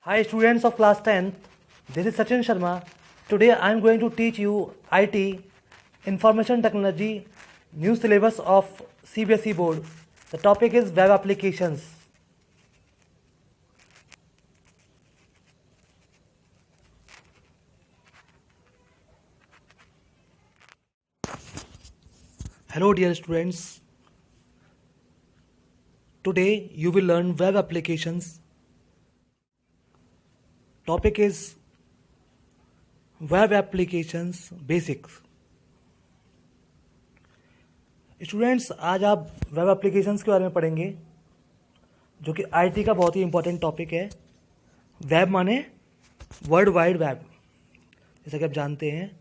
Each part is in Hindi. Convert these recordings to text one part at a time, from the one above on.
Hi students of class 10th, this is Sachin Sharma. Today I am going to teach you IT, Information Technology, new syllabus of CBSE board. The topic is web applications. Hello dear students, today you will learn web applications. Topic is web applications basics. Students आज आप वेब एप्लीकेशंस के बारे में पढ़ेंगे जो कि आईटी का बहुत ही इंपॉर्टेंट टॉपिक है। वेब माने वर्ल्ड वाइड वेब, जैसा कि आप जानते हैं।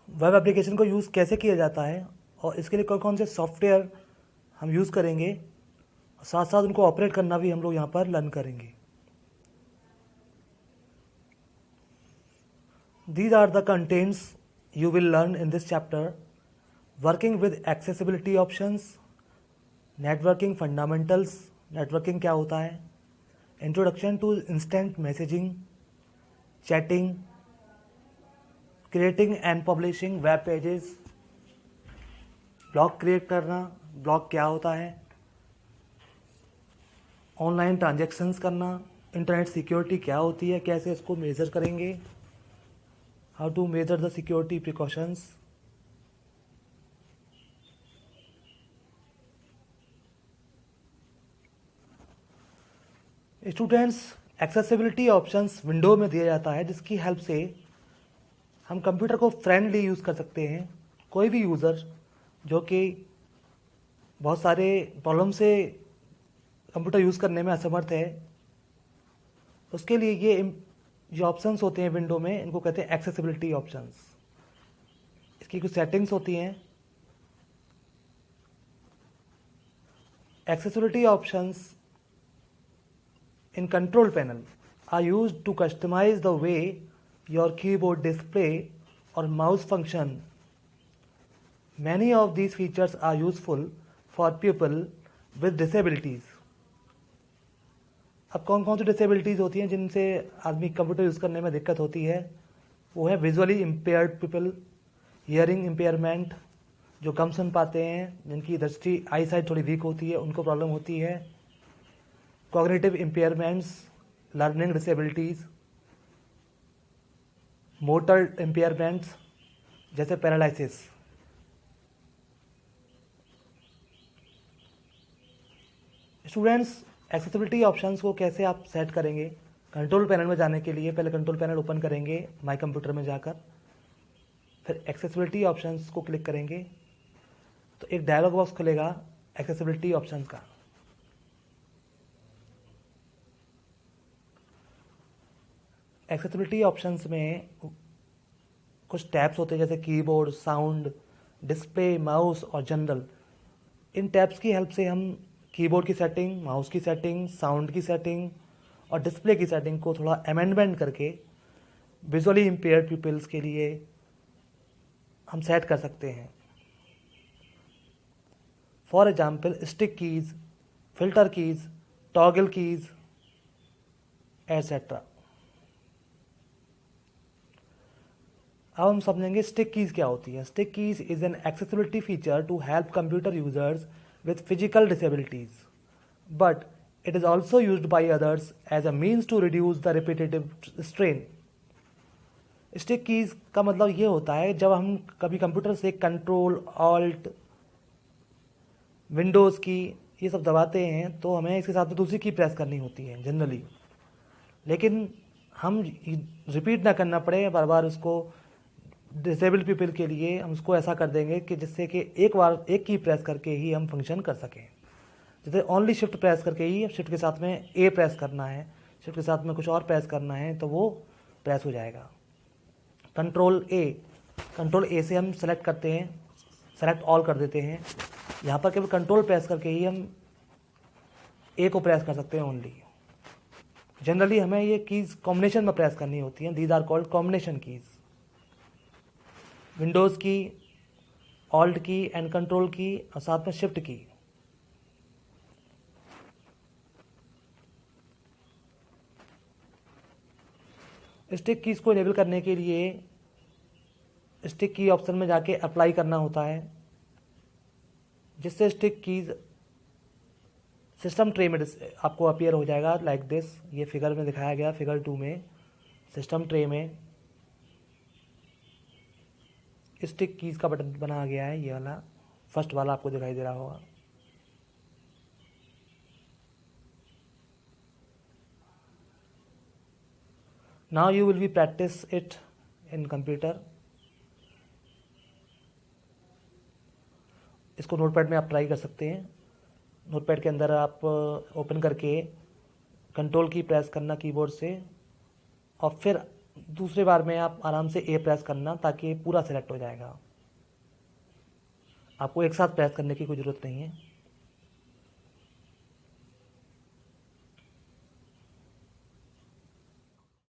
वेब एप्लीकेशन को यूज़ कैसे किया जाता है और इसके लिए कौन कौन से सॉफ्टवेयर हम यूज़ करेंगे, साथ साथ उनको ऑपरेट करना भी हम लोग यहाँ पर लर्न करेंगे। These are the contents you will learn in this chapter: working with accessibility options, networking fundamentals, networking क्या होता है, introduction to instant messaging, chatting, creating and publishing web pages, blog create करना, ब्लॉग क्या होता है, ऑनलाइन ट्रांजैक्शंस करना, इंटरनेट सिक्योरिटी क्या होती है, कैसे इसको मेजर करेंगे, how to measure the security precautions, students accessibility options window में दिया जाता है जिसकी हेल्प से हम कंप्यूटर को फ्रेंडली यूज़ कर सकते हैं। कोई भी यूज़र जो कि बहुत सारे प्रॉब्लम से कंप्यूटर यूज़ करने में असमर्थ है, उसके लिए ये जो ऑप्शंस होते हैं विंडो में, इनको कहते हैं एक्सेसिबिलिटी ऑप्शंस। इसकी कुछ सेटिंग्स होती हैं। Accessibility options in control panel are used to customize the way your keyboard display or mouse function. Many of these features are useful for people with disabilities. अब कौन कौन सी डिसेबिलिटीज़ होती हैं जिनसे आदमी कंप्यूटर यूज़ करने में दिक्कत होती है? वो है visually impaired people, hearing impairment, जो कम सुन पाते हैं, जिनकी दृष्टि आई साइट थोड़ी वीक होती है, उनको प्रॉब्लम होती है। Cognitive impairments, learning disabilities, motor impairments जैसे पैरालिसिस। स्टूडेंट्स एक्सेसिबिलिटी ऑप्शंस को कैसे आप सेट करेंगे? कंट्रोल पैनल में जाने के लिए पहले कंट्रोल पैनल ओपन करेंगे माई कंप्यूटर में जाकर, फिर एक्सेसिबिलिटी ऑप्शंस को क्लिक करेंगे तो एक डायलॉग बॉक्स खुलेगा एक्सेसिबिलिटी ऑप्शंस का। एक्सेसिबिलिटी ऑप्शंस में कुछ टैब्स होते हैं जैसे कीबोर्ड, साउंड, डिस्प्ले, माउस और जनरल। इन टैब्स की हेल्प से हम कीबोर्ड की सेटिंग, माउस की सेटिंग, साउंड की सेटिंग और डिस्प्ले की सेटिंग को थोड़ा अमेंडमेंट करके विजुअली इम्पेयर्ड पीपल्स के लिए हम सेट कर सकते हैं। For example stick keys, filter keys, toggle keys etcetera. अब हम समझेंगे स्टिक कीज क्या होती है। Stick keys is an accessibility feature to help computer users with physical disabilities, but it is also used by others as a means to reduce the repetitive strain. Stick keys का मतलब ये होता है जब हम कभी कंप्यूटर से कंट्रोल, ऑल्ट, विंडोज़ की ये सब दबाते हैं तो हमें इसके साथ में दूसरी की प्रेस करनी होती है जनरली, लेकिन हम रिपीट ना करना पड़े बार बार उसको। डिसेबल्ड पीपल के लिए हम उसको ऐसा कर देंगे कि जिससे कि एक बार एक की प्रेस करके ही हम फंक्शन कर सकें। जैसे ओनली शिफ्ट प्रेस करके ही, शिफ्ट के साथ में ए प्रेस करना है, शिफ्ट के साथ में कुछ और प्रेस करना है तो वो प्रेस हो जाएगा। कंट्रोल ए से हम सेलेक्ट करते हैं, सेलेक्ट ऑल कर देते हैं। यहाँ पर केवल कंट्रोल प्रेस करके ही हम ए को प्रेस कर सकते हैं ओनली। जनरली हमें ये कीज़ कॉम्बिनेशन में प्रेस करनी होती हैं। These are called combination keys. Windows key, alt key and control key और साथ में शिफ्ट की। स्टिक कीज़ को इनेबल करने के लिए स्टिक की ऑप्शन में जाके अप्लाई करना होता है, जिससे स्टिक कीज़ सिस्टम ट्रे में आपको अपीयर हो जाएगा लाइक दिस। ये फिगर में दिखाया गया, फिगर 2 में सिस्टम ट्रे में स्टिक कीज़ का बटन बना गया है। ये वाला फर्स्ट वाला आपको दिखाई दे रहा होगा। Now you will be practice it in computer. इसको नोटपैड में आप ट्राई कर सकते हैं। नोटपैड के अंदर आप ओपन करके कंट्रोल की प्रेस करना कीबोर्ड से, और फिर दूसरे बार में आप आराम से ए प्रेस करना, ताकि पूरा सेलेक्ट हो जाएगा। आपको एक साथ प्रेस करने की कोई ज़रूरत नहीं है।